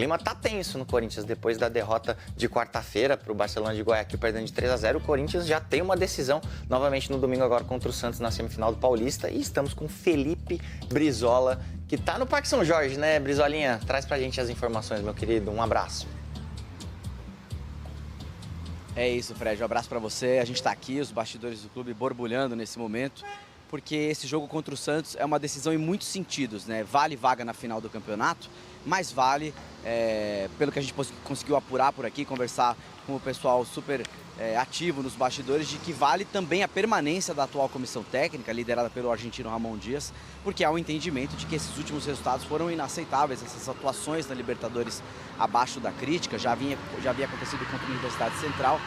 clima tá tenso no Corinthians. Depois da derrota de quarta-feira para o Barcelona de Guayaquil, perdendo de 3-0, o Corinthians já tem uma decisão novamente no domingo agora contra o Santos na semifinal do Paulista. E estamos com Felipe Brizola, que tá no Parque São Jorge, né, Brizolinha? Traz pra gente as informações, meu querido. Um abraço. É isso, Fred. Um abraço para você. A gente está aqui, os bastidores do clube borbulhando nesse momento, porque esse jogo contra o Santos é uma decisão em muitos sentidos, né? Vale vaga na final do campeonato, mas vale, pelo que a gente conseguiu apurar por aqui, conversar com o pessoal super ativo nos bastidores, de que vale também a permanência da atual comissão técnica, liderada pelo argentino Ramon Dias, porque há um entendimento de que esses últimos resultados foram inaceitáveis, essas atuações na Libertadores abaixo da crítica, já havia acontecido contra a Universidade Central,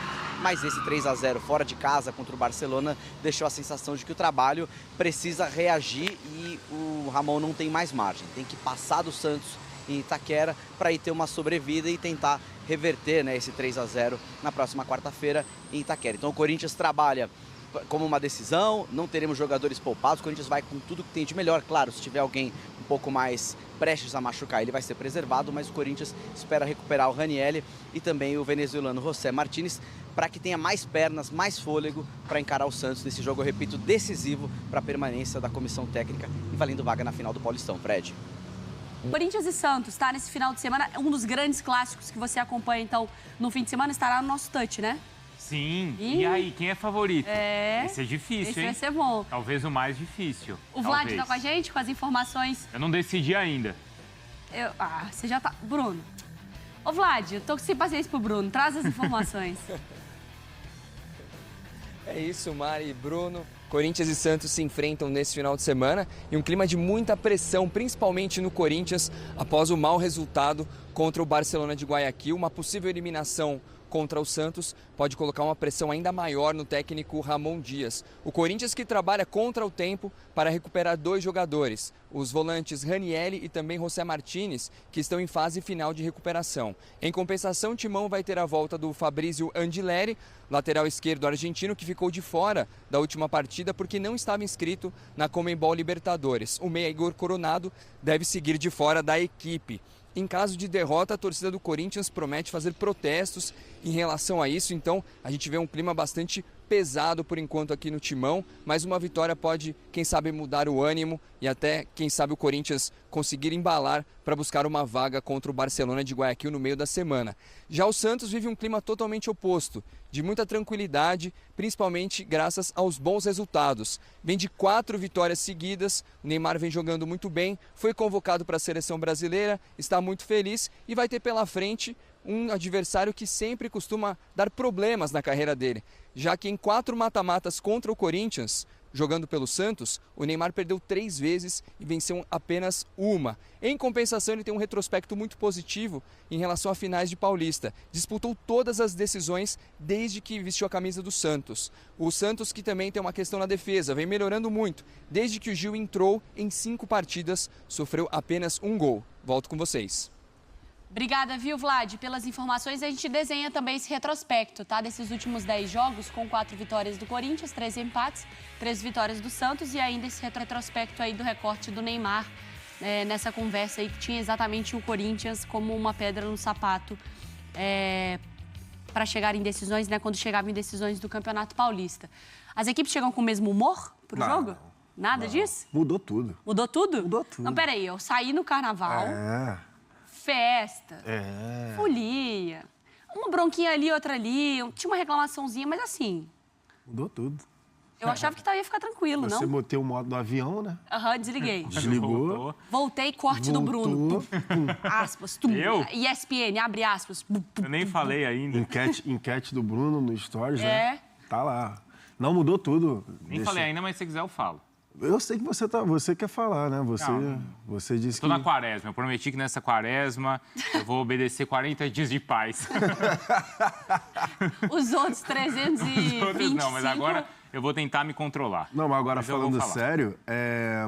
mas esse 3-0 fora de casa contra o Barcelona deixou a sensação de que o trabalho precisa reagir e o Ramon não tem mais margem, tem que passar do Santos em Itaquera para ir ter uma sobrevida e tentar reverter, né, esse 3-0 na próxima quarta-feira em Itaquera. Então o Corinthians trabalha como uma decisão, não teremos jogadores poupados, o Corinthians vai com tudo que tem de melhor. Claro, se tiver alguém um pouco mais prestes a machucar, ele vai ser preservado, mas o Corinthians espera recuperar o Ranieri e também o venezuelano José Martínez, para que tenha mais pernas, mais fôlego para encarar o Santos nesse jogo, eu repito, decisivo para a permanência da comissão técnica e valendo vaga na final do Paulistão. Fred. Corinthians e Santos, tá? Nesse final de semana, um dos grandes clássicos que você acompanha, então, no fim de semana, estará no nosso touch, né? Sim. E aí, quem é favorito? Esse é difícil, esse hein? vai ser bom. Talvez o mais difícil. O Vlad tá com a gente, com as informações. Eu não decidi ainda. Você já tá... Bruno. Ô, Vlad, eu tô sem paciência pro Bruno. Traz as informações. É isso, Mari e Bruno. Corinthians e Santos se enfrentam nesse final de semana e um clima de muita pressão, principalmente no Corinthians, após o mau resultado contra o Barcelona de Guayaquil. Uma possível eliminação contra o Santos pode colocar uma pressão ainda maior no técnico Ramon Dias. O Corinthians que trabalha contra o tempo para recuperar 2 jogadores, os volantes Ranieri e também José Martínez, que estão em fase final de recuperação. Em compensação, o Timão vai ter a volta do Fabrício Andileri, lateral esquerdo argentino, que ficou de fora da última partida porque não estava inscrito na Conmebol Libertadores. O meia Igor Coronado deve seguir de fora da equipe. Em caso de derrota, a torcida do Corinthians promete fazer protestos em relação a isso, então a gente vê um clima bastante pesado por enquanto aqui no Timão, mas uma vitória pode, quem sabe, mudar o ânimo e até, quem sabe, o Corinthians conseguir embalar para buscar uma vaga contra o Barcelona de Guayaquil no meio da semana. Já o Santos vive um clima totalmente oposto, de muita tranquilidade, principalmente graças aos bons resultados. Vem de 4 vitórias seguidas, o Neymar vem jogando muito bem, foi convocado para a seleção brasileira, está muito feliz e vai ter pela frente um adversário que sempre costuma dar problemas na carreira dele, já que em 4 mata-matas contra o Corinthians, jogando pelo Santos, o Neymar perdeu 3 vezes e venceu apenas uma. Em compensação, ele tem um retrospecto muito positivo em relação a finais de Paulista. Disputou todas as decisões desde que vestiu a camisa do Santos. O Santos, que também tem uma questão na defesa, vem melhorando muito. Desde que o Gil entrou em 5 partidas, sofreu apenas 1 gol. Volto com vocês. Obrigada, viu, Vlad, pelas informações. A gente desenha também esse retrospecto, tá? Desses últimos 10 jogos, com 4 vitórias do Corinthians, 3 empates, 3 vitórias do Santos e ainda esse retrospecto aí do recorte do Neymar, nessa conversa aí que tinha exatamente o Corinthians como uma pedra no sapato para chegar em decisões, né? Quando chegava em decisões do Campeonato Paulista. As equipes chegam com o mesmo humor pro jogo? Nada disso? Mudou tudo. Mudou tudo? Mudou tudo. Não, peraí, eu saí no carnaval... Festa, folia, uma bronquinha ali, outra ali, tinha uma reclamaçãozinha, mas assim... Mudou tudo. Eu achava que ia ficar tranquilo, não? Você botei o modo do avião, né? Desliguei. Desligou. Voltei, corte do Bruno. Aspas, Eu? ESPN, abre aspas. Eu nem falei ainda. Enquete do Bruno no Stories, né? Tá lá. Não, mudou tudo. Nem falei ainda, mas se quiser eu falo. Eu sei que você quer falar, né? Você disse que... Estou na quaresma. Eu prometi que nessa quaresma eu vou obedecer 40 dias de paz. Os outros 325... Os outros não, mas agora eu vou tentar me controlar. Não, mas agora falando sério,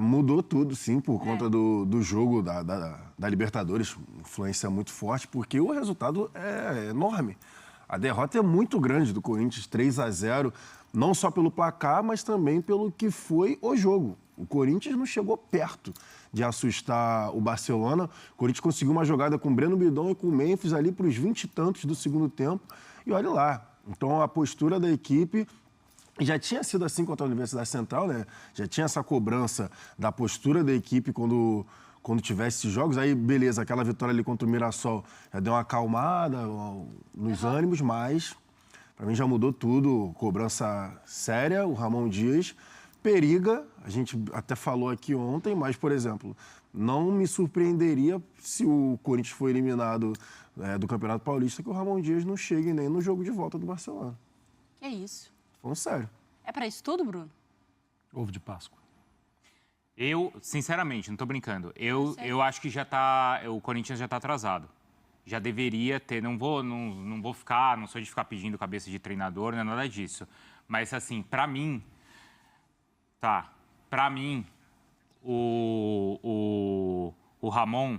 mudou tudo, sim, por conta do jogo da Libertadores. Influência muito forte, porque o resultado é enorme. A derrota é muito grande do Corinthians, 3-0. Não só pelo placar, mas também pelo que foi o jogo. O Corinthians não chegou perto de assustar o Barcelona. O Corinthians conseguiu uma jogada com o Breno Bidon e com o Memphis ali para os 20 e tantos do segundo tempo. E olha lá. Então, a postura da equipe já tinha sido assim contra a Universidade Central, né? Já tinha essa cobrança da postura da equipe quando tivesse esses jogos. Aí, beleza, aquela vitória ali contra o Mirassol já deu uma acalmada nos ânimos, mas para mim já mudou tudo. Cobrança séria, o Ramon Dias periga, a gente até falou aqui ontem, mas, por exemplo, não me surpreenderia se o Corinthians for eliminado do Campeonato Paulista, que o Ramon Dias não chegue nem no jogo de volta do Barcelona. É isso. Falando sério. É para isso tudo, Bruno? Ovo de Páscoa. Eu, sinceramente, não tô brincando. Eu acho que o Corinthians já tá atrasado. Já deveria ter, não sou de ficar pedindo cabeça de treinador, não é nada disso. Mas, assim, para mim, o Ramon,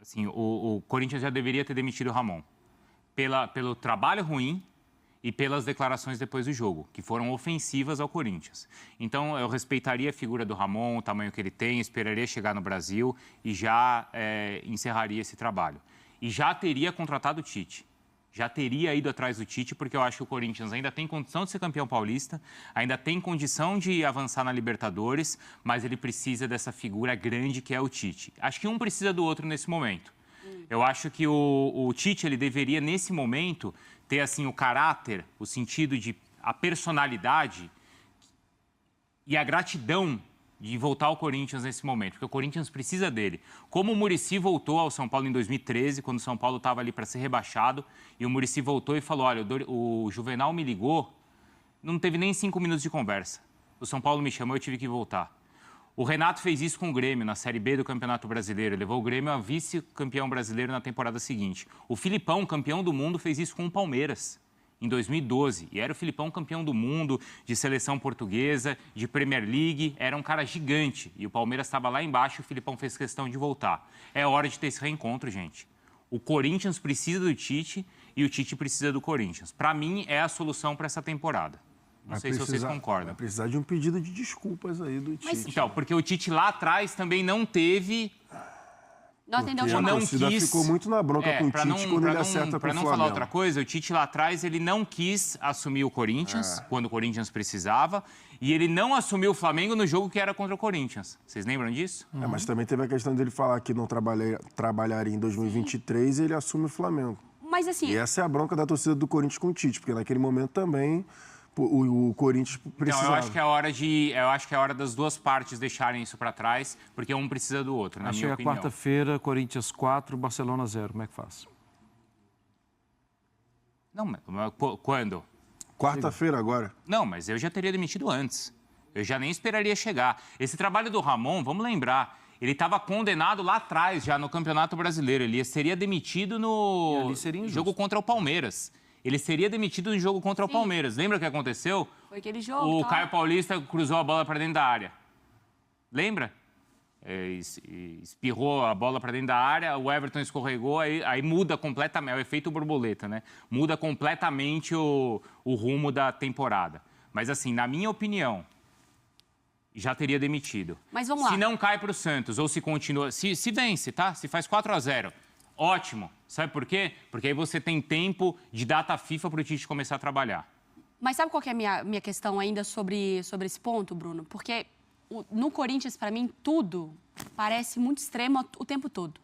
assim, o Corinthians já deveria ter demitido o Ramon pelo trabalho ruim e pelas declarações depois do jogo, que foram ofensivas ao Corinthians. Então, eu respeitaria a figura do Ramon, o tamanho que ele tem, esperaria chegar no Brasil e já encerraria esse trabalho. E já teria contratado o Tite. Já teria ido atrás do Tite, porque eu acho que o Corinthians ainda tem condição de ser campeão paulista, ainda tem condição de avançar na Libertadores, mas ele precisa dessa figura grande que é o Tite. Acho que um precisa do outro nesse momento. Eu acho que o Tite, ele deveria, nesse momento, ter assim, o caráter, o sentido de a personalidade e a gratidão de voltar ao Corinthians nesse momento, porque o Corinthians precisa dele. Como o Muricy voltou ao São Paulo em 2013, quando o São Paulo estava ali para ser rebaixado, e o Muricy voltou e falou, olha, o Juvenal me ligou, não teve nem 5 minutos de conversa. O São Paulo me chamou, eu tive que voltar. O Renato fez isso com o Grêmio, na Série B do Campeonato Brasileiro. Levou o Grêmio a vice-campeão brasileiro na temporada seguinte. O Filipão, campeão do mundo, fez isso com o Palmeiras, em 2012. E era o Filipão campeão do mundo, de seleção portuguesa, de Premier League. Era um cara gigante. E o Palmeiras estava lá embaixo e o Filipão fez questão de voltar. É hora de ter esse reencontro, gente. O Corinthians precisa do Tite e o Tite precisa do Corinthians. Para mim, é a solução para essa temporada. Não sei se vocês concordam. Vai precisar de um pedido de desculpas aí do Tite. Mas, então, porque o Tite lá atrás também não teve... Não atendeu o Porque a chamado. torcida ficou muito na bronca com o Tite quando ele acerta com o Flamengo. Para não falar outra coisa, o Tite lá atrás, ele não quis assumir o Corinthians, quando o Corinthians precisava, e ele não assumiu o Flamengo no jogo que era contra o Corinthians. Vocês lembram disso? Mas também teve a questão dele falar que não trabalharia em 2023 e ele assume o Flamengo. Mas assim... E essa é a bronca da torcida do Corinthians com o Tite, porque naquele momento também... O Corinthians precisava. Então, eu acho que é hora das duas partes deixarem isso para trás, porque um precisa do outro, na minha opinião. Quarta-feira, Corinthians 4, Barcelona 0. Como é que faz? Não, mas quando? Quarta-feira agora. Não, mas eu já teria demitido antes. Eu já nem esperaria chegar. Esse trabalho do Ramon, vamos lembrar, ele estava condenado lá atrás, já no Campeonato Brasileiro. Ele seria demitido no jogo contra o Palmeiras. Ele seria demitido no jogo contra o Palmeiras. Lembra o que aconteceu? Foi aquele jogo. O Caio Paulista cruzou a bola para dentro da área. Lembra? Espirrou a bola para dentro da área, o Everton escorregou, aí muda completamente, é o efeito borboleta, né? Muda completamente o rumo da temporada. Mas assim, na minha opinião, já teria demitido. Mas vamos lá. Se não cai para o Santos, ou se continua... Se vence, tá? Se faz 4-0, ótimo. Sabe por quê? Porque aí você tem tempo de data FIFA para o Tite começar a trabalhar. Mas sabe qual que é a minha questão ainda sobre esse ponto, Bruno? Porque no Corinthians, para mim, tudo parece muito extremo o tempo todo.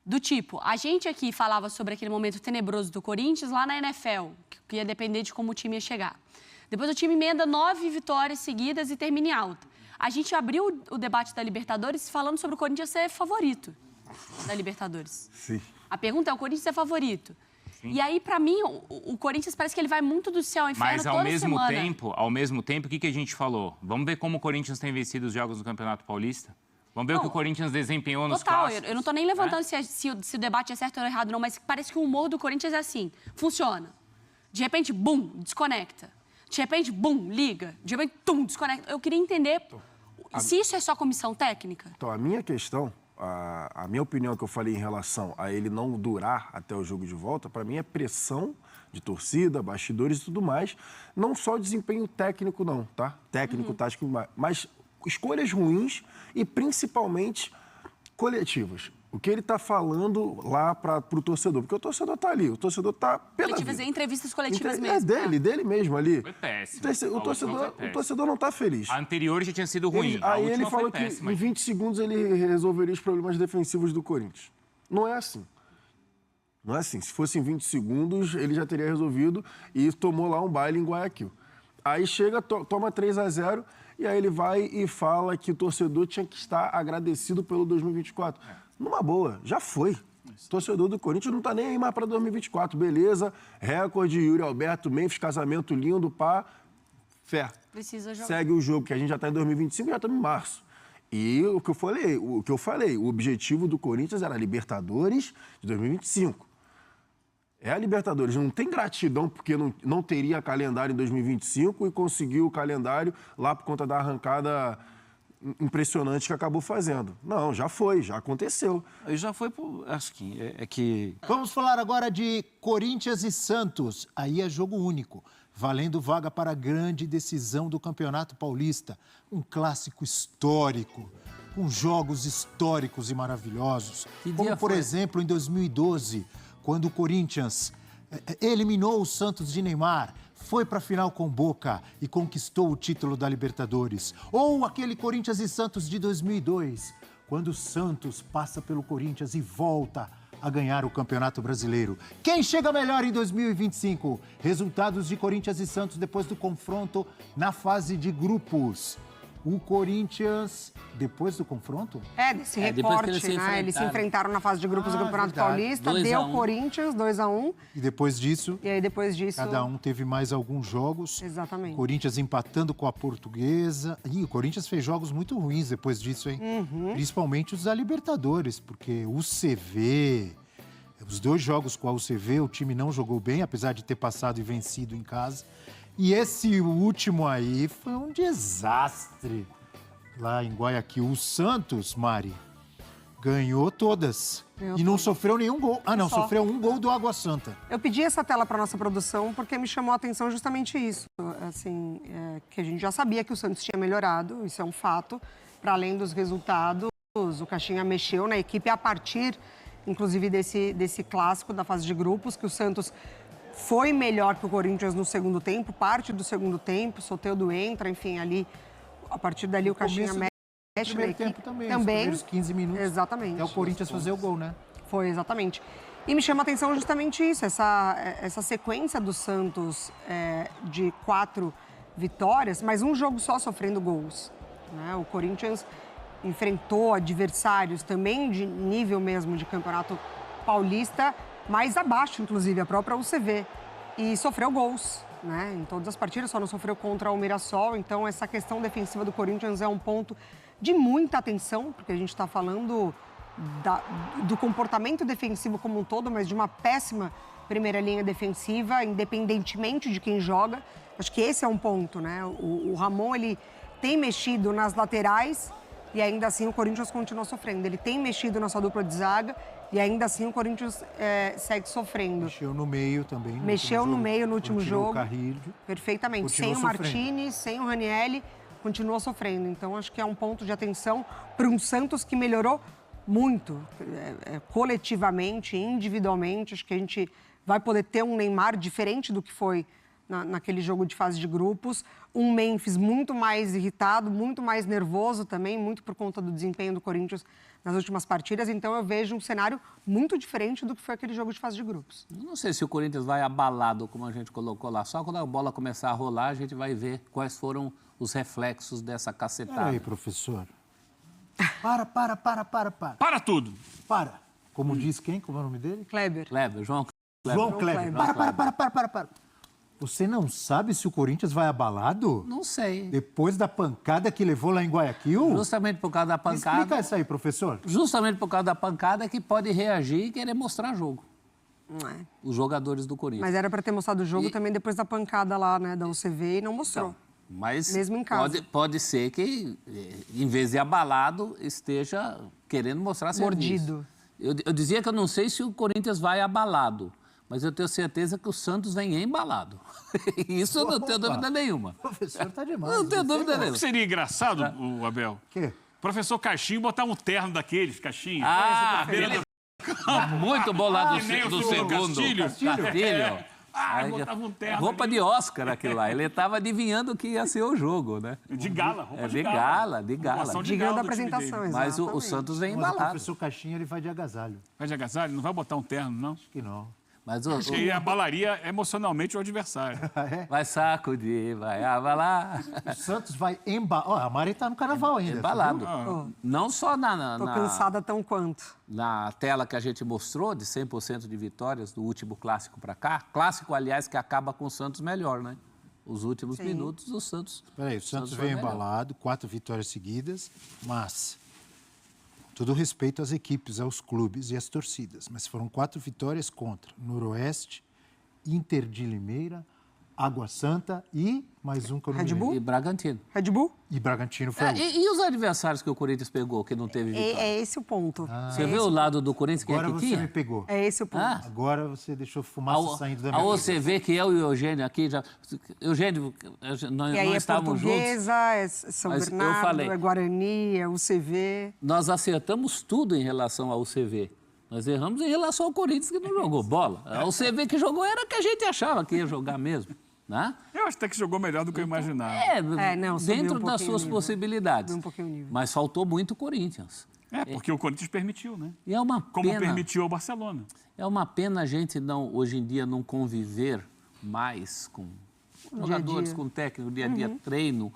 Do tipo, a gente aqui falava sobre aquele momento tenebroso do Corinthians lá na NFL, que ia depender de como o time ia chegar. Depois o time emenda 9 vitórias seguidas e termina em alta. A gente abriu o debate da Libertadores falando sobre o Corinthians ser favorito da Libertadores. Sim. A pergunta é, o Corinthians é favorito? Sim. E aí, para mim, o Corinthians parece que ele vai muito do céu ao inferno toda semana. Mas, ao mesmo tempo, o que a gente falou? Vamos ver como o Corinthians tem vencido os jogos do Campeonato Paulista? Vamos ver o que o Corinthians desempenhou nos clássicos. Eu não estou nem levantando se o debate é certo ou errado, não, mas parece que o humor do Corinthians é assim, funciona. De repente, bum, desconecta. De repente, bum, liga. De repente, tum, desconecta. Eu queria entender se isso é só comissão técnica. Então, a minha questão... A minha opinião que eu falei em relação a ele não durar até o jogo de volta, para mim é pressão de torcida, bastidores e tudo mais. Não só o desempenho técnico, não, tá? Técnico, tático, mas escolhas ruins e principalmente coletivas. O que ele está falando lá para o torcedor? Porque o torcedor está ali, o torcedor está pela vida. Entrevistas coletivas mesmo. Dele mesmo ali. Foi péssimo. O torcedor não está feliz. A anterior já tinha sido ruim. Aí ele falou que em 20 segundos ele resolveria os problemas defensivos do Corinthians. Não é assim. Não é assim. Se fosse em 20 segundos, ele já teria resolvido e tomou lá um baile em Guayaquil. Aí chega, toma 3-0 e aí ele vai e fala que o torcedor tinha que estar agradecido pelo 2024. Numa boa, já foi. O torcedor do Corinthians não está nem aí mais para 2024. Beleza, recorde, Yuri Alberto, Memphis, casamento lindo, pá, fé. Precisa jogar. Segue o jogo, que a gente já está em 2025 e já estamos em março. E o que eu falei, o objetivo do Corinthians era a Libertadores de 2025. É a Libertadores, não tem gratidão porque não teria calendário em 2025 e conseguiu o calendário lá por conta da arrancada impressionante que acabou fazendo. Não, já foi, já aconteceu. E já foi, acho que... Vamos falar agora de Corinthians e Santos. Aí é jogo único, valendo vaga para a grande decisão do Campeonato Paulista. Um clássico histórico, com jogos históricos e maravilhosos. Como, por exemplo, em 2012, quando o Corinthians eliminou o Santos de Neymar, foi para a final com Boca e conquistou o título da Libertadores. Ou aquele Corinthians e Santos de 2002, quando o Santos passa pelo Corinthians e volta a ganhar o Campeonato Brasileiro. Quem chega melhor em 2025? Resultados de Corinthians e Santos depois do confronto na fase de grupos. O Corinthians, depois do confronto? Desse recorte, né? Eles se enfrentaram na fase de grupos do Campeonato Paulista, deu Corinthians 2-1. E depois disso? E aí depois disso... Cada um teve mais alguns jogos. Exatamente. Corinthians empatando com a Portuguesa. E o Corinthians fez jogos muito ruins depois disso, hein? Principalmente os da Libertadores, porque o CV... Os dois jogos com a UCV, o time não jogou bem, apesar de ter passado e vencido em casa. E esse último aí foi um desastre lá em Guayaquil. O Santos, Mari, ganhou todas e não sofreu nenhum gol. Ah, não, sofreu um gol do Água Santa. Eu pedi essa tela para nossa produção porque me chamou a atenção justamente isso. Assim, que a gente já sabia que o Santos tinha melhorado, isso é um fato. Para além dos resultados, o Caixinha mexeu na equipe a partir, inclusive, desse clássico da fase de grupos, que o Santos... Foi melhor que o Corinthians no segundo tempo, parte do segundo tempo, Soteldo entra, enfim, ali, a partir dali o Caixinha mexe na equipe. Tempo também, os primeiros 15 minutos. Exatamente. Até o Corinthians fazer o gol, né? Foi, exatamente. E me chama a atenção justamente isso, essa sequência do Santos de 4 vitórias, mas um jogo só sofrendo gols, né? O Corinthians enfrentou adversários também de nível mesmo de Campeonato Paulista, mais abaixo, inclusive, a própria UCV. E sofreu gols, né? Em todas as partidas, só não sofreu contra o Mirassol. Então, essa questão defensiva do Corinthians é um ponto de muita atenção, porque a gente está falando do comportamento defensivo como um todo, mas de uma péssima primeira linha defensiva, independentemente de quem joga. Acho que esse é um ponto, né? O Ramon, ele tem mexido nas laterais e ainda assim o Corinthians continua sofrendo. Ele tem mexido na sua dupla de zaga e ainda assim o Corinthians segue sofrendo. Mexeu no meio também. Mexeu no meio no último jogo. O Carrilho. Perfeitamente. Sem o Martínez, sem o Ranieri, continua sofrendo. Então acho que é um ponto de atenção para um Santos que melhorou muito, coletivamente, individualmente. Acho que a gente vai poder ter um Neymar diferente do que foi naquele jogo de fase de grupos. Um Memphis muito mais irritado, muito mais nervoso também, muito por conta do desempenho do Corinthians nas últimas partidas. Então eu vejo um cenário muito diferente do que foi aquele jogo de fase de grupos. Não sei se o Corinthians vai abalado, como a gente colocou lá. Só quando a bola começar a rolar, a gente vai ver quais foram os reflexos dessa cacetada. Peraí, professor. Para. Para tudo! Para. Como diz quem? Como é o nome dele? Kleber. João Kleber. Para. Você não sabe se o Corinthians vai abalado? Não sei. Depois da pancada que levou lá em Guayaquil? Justamente por causa da pancada... Explica isso aí, professor. Justamente por causa da pancada é que pode reagir e querer mostrar jogo. Não é. Os jogadores do Corinthians. Mas era para ter mostrado o jogo também depois da pancada lá, né, da UCV, e não mostrou. Então, mas mesmo em casa. Pode ser que, em vez de abalado, esteja querendo mostrar serviço. Mordido. Eu dizia que eu não sei se o Corinthians vai abalado, mas eu tenho certeza que o Santos vem embalado. Isso eu não tenho dúvida nenhuma. O professor tá demais. Não tenho dúvida O nenhuma. que seria engraçado, o Abel? quê? Professor Caixinho botar um terno daqueles, Caixinho. Ah, beira ele muito bom lá Que nem o do senhor segundo. Castilho. Aí, botava um terno roupa ali. de Oscar aquilo lá. Ele estava adivinhando o que ia ser o jogo, né? De gala, roupa É, de de gala. gala, de gala. Ocupação de Digando gala a do time apresentação, dele. Mas o exatamente. Santos vem Mas o embalado. professor Caixinha, ele vai de agasalho. Vai de agasalho? Não vai botar um terno, não? Acho que não. Mas Acho que abalaria emocionalmente o adversário. vai sacudir, vai abalar. O Santos vai embalar. Ó, a Mari tá no carnaval ainda. Embalado. viu? Não só Tô cansada tão quanto. na tela que a gente mostrou, de 100% de vitórias do último clássico para cá. Clássico, aliás, que acaba com o Santos melhor, né? Os últimos minutos, o Santos... Peraí, o Santos foi veio melhor. embalado, 4 vitórias seguidas, mas... Todo respeito às equipes, aos clubes e às torcidas, mas foram 4 vitórias contra Noroeste, Inter de Limeira, Água Santa e mais um que eu não me Red Bull? lembro. E Bragantino. Red Bull? E Bragantino foi o último. E os adversários que o Corinthians pegou, que não teve vitória? É esse o ponto. Você vê o lado do Corinthians, quem é Agora que você tinha? me pegou. É esse o ponto. Ah. Agora você deixou fumaça saindo da A minha cabeça. OCV, que eu e o Eugênio aqui já... Eugênio, nós E aí é estávamos juntos. Portuguesa, é São Mas eu Bernardo, falei- é Guarani, é UCV. Nós acertamos tudo em relação ao UCV. Nós erramos em relação ao Corinthians, que não jogou bola. A UCV que jogou era que a gente achava que ia jogar mesmo, né? Eu acho até que jogou melhor do que eu imaginava. Não, subiu dentro um das pouquinho suas o nível. possibilidades. Subiu um pouquinho o nível. Mas faltou muito o Corinthians. É, porque o Corinthians permitiu, né? E é uma Como pena, permitiu ao Barcelona. é uma pena a gente não, hoje em dia não conviver mais com jogadores, com técnico, dia a dia, treino,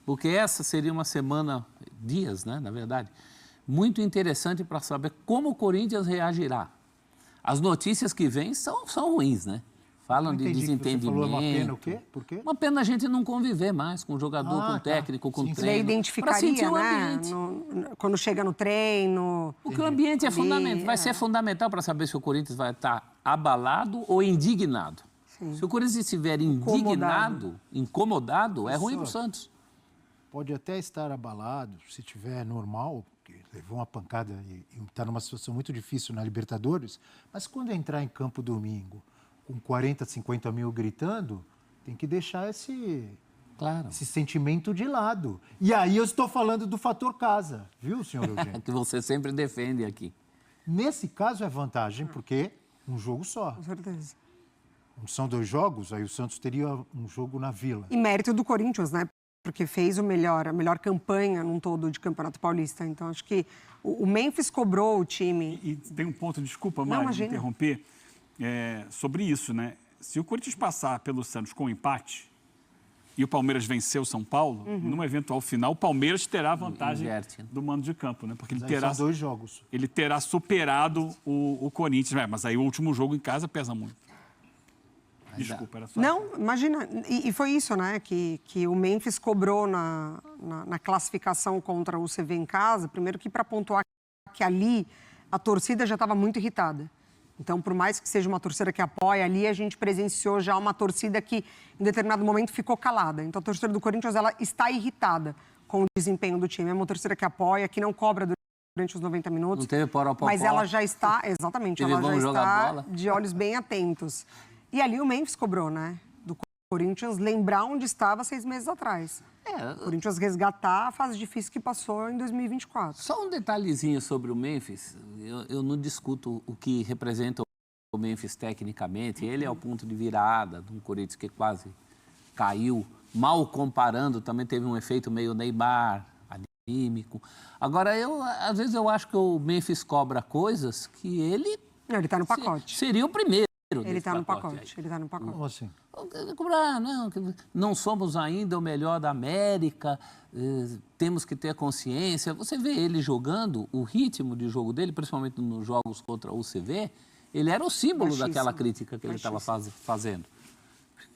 porque essa seria uma semana, dias, né, na verdade, muito interessante para saber como o Corinthians reagirá. As notícias que vêm são ruins, né? Falam Não de entendi que você desentendimento. falou uma pena o quê? Por quê? Uma pena a gente não conviver mais com jogador, com tá. técnico, com Sim, sim. Você treino. Pra sentir identificaria, o né? ambiente. Quando chega no treino. Porque o ambiente é fundamental, vai é. ser fundamental para saber se o Corinthians vai estar abalado ou indignado. Se o Corinthians estiver incomodado, é ruim para o Santos. Pode até estar abalado, se tiver normal, porque levou uma pancada e está numa situação muito difícil na Libertadores, mas quando entrar em campo domingo, com 40, 50 mil gritando, tem que deixar esse sentimento de lado. E aí eu estou falando do fator casa, viu, senhor Eugênio? Que você sempre defende aqui. Nesse caso é vantagem, porque um jogo só. Com certeza. São 2 jogos, aí o Santos teria um jogo na Vila. E mérito do Corinthians, né? Porque fez a melhor campanha num todo de Campeonato Paulista. Então, acho que o Memphis cobrou o time. E tem um ponto, desculpa, Não, Mari, de imagina. interromper, sobre isso, né? Se o Corinthians passar pelo Santos com empate e o Palmeiras vencer o São Paulo, numa eventual final, o Palmeiras terá a vantagem Inverte, né? do mando de campo, né? Porque ele Mas aí terá, são 2 jogos. ele terá superado o Corinthians. Mas aí o último jogo em casa pesa muito. Desculpa, era só... Não, imagina. E foi isso, né? Que o Memphis cobrou na classificação contra o CV em casa. Primeiro que para pontuar que ali a torcida já estava muito irritada. Então, por mais que seja uma torcida que apoia, ali a gente presenciou já uma torcida que, em determinado momento, ficou calada. Então, a torcida do Corinthians, ela está irritada com o desempenho do time. É uma torcida que apoia, que não cobra durante os 90 minutos. Não teve poró-popó. Mas ela já está, exatamente, ela já vamos jogar está bola. de olhos bem atentos. E ali o Memphis cobrou, né? Do Corinthians lembrar onde estava 6 meses atrás. O Corinthians resgatar a fase difícil que passou em 2024. Só um detalhezinho sobre o Memphis. Eu não discuto o que representa o Memphis tecnicamente. Ele é o ponto de virada de um Corinthians que quase caiu. Mal comparando, também teve um efeito meio Neymar, anímico. Agora, às vezes eu acho que o Memphis cobra coisas que ele... Não, ele está no pacote. Seria o primeiro. Ele está no pacote. pacote. Ele está no pacote. Como assim? Cobrar, não somos ainda o melhor da América, temos que ter consciência. Você vê ele jogando, o ritmo de jogo dele, principalmente nos jogos contra o CV, ele era o símbolo Baixíssimo. daquela crítica que ele estava fazendo.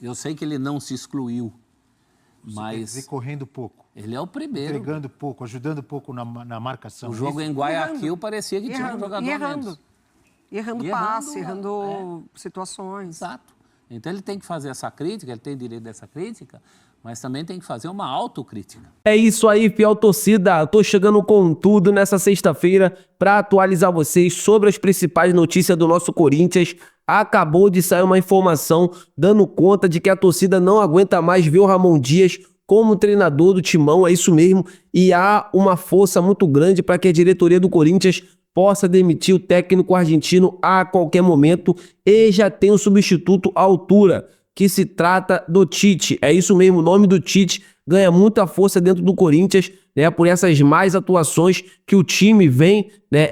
Eu sei que ele não se excluiu, Quer mas dizer, correndo pouco, ele é o primeiro. entregando pouco, ajudando pouco na marcação. O jogo Isso? em Guayaquil parecia que tinha um jogador e a menos. errando. Errando E passe, errando, errando situações. Exato. Então ele tem que fazer essa crítica, ele tem direito dessa crítica, mas também tem que fazer uma autocrítica. É isso aí, fiel torcida. Tô chegando com tudo nessa sexta-feira para atualizar vocês sobre as principais notícias do nosso Corinthians. Acabou de sair uma informação dando conta de que a torcida não aguenta mais ver o Ramon Dias como treinador do Timão, é isso mesmo. E há uma força muito grande para que a diretoria do Corinthians possa demitir o técnico argentino a qualquer momento e já tem um substituto à altura, que se trata do Tite. É isso mesmo, o nome do Tite ganha muita força dentro do Corinthians, né, por essas más atuações que o time vem, né,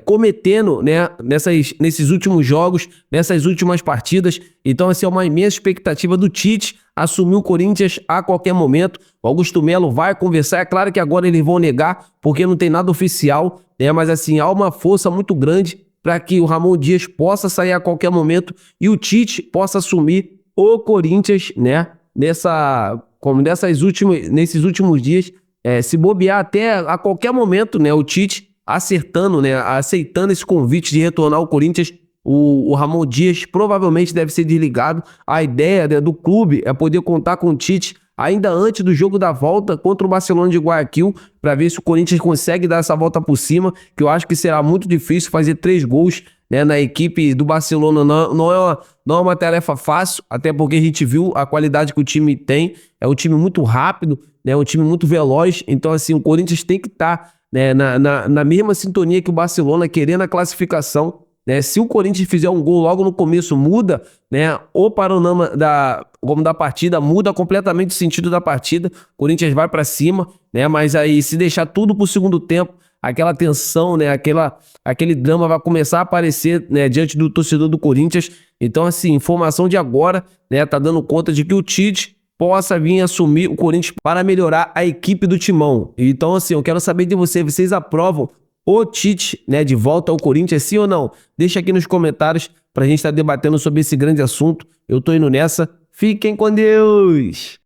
cometendo, né, nesses últimos jogos, nessas últimas partidas. Então, essa é uma imensa expectativa do Tite assumir o Corinthians a qualquer momento. O Augusto Melo vai conversar, é claro que agora eles vão negar, porque não tem nada oficial, né, mas assim, há uma força muito grande para que o Ramon Dias possa sair a qualquer momento e o Tite possa assumir o Corinthians, né, nesses últimos dias, se bobear até a qualquer momento, né, o Tite acertando, né, aceitando esse convite de retornar ao Corinthians, o Ramon Dias provavelmente deve ser desligado. A ideia, né, do clube é poder contar com o Tite ainda antes do jogo da volta contra o Barcelona de Guayaquil, para ver se o Corinthians consegue dar essa volta por cima, que eu acho que será muito difícil fazer 3 gols, né, na equipe do Barcelona. Não é uma tarefa fácil, até porque a gente viu a qualidade que o time tem. É um time muito rápido, né, um time muito veloz. Então, assim, o Corinthians tem que estar, né, na mesma sintonia que o Barcelona, querendo a classificação. Né? Se o Corinthians fizer um gol logo no começo, muda, né, o panorama da partida, muda completamente o sentido da partida. O Corinthians vai para cima, né, mas aí se deixar tudo pro segundo tempo, aquela tensão, né, aquele drama vai começar a aparecer, né, diante do torcedor do Corinthians. Então, assim, informação de agora, né, tá dando conta de que o Tite possa vir assumir o Corinthians para melhorar a equipe do Timão. Então, assim, eu quero saber de vocês aprovam o Tite, né, de volta ao Corinthians, sim ou não? Deixa aqui nos comentários pra gente estar debatendo sobre esse grande assunto. Eu tô indo nessa. Fiquem com Deus!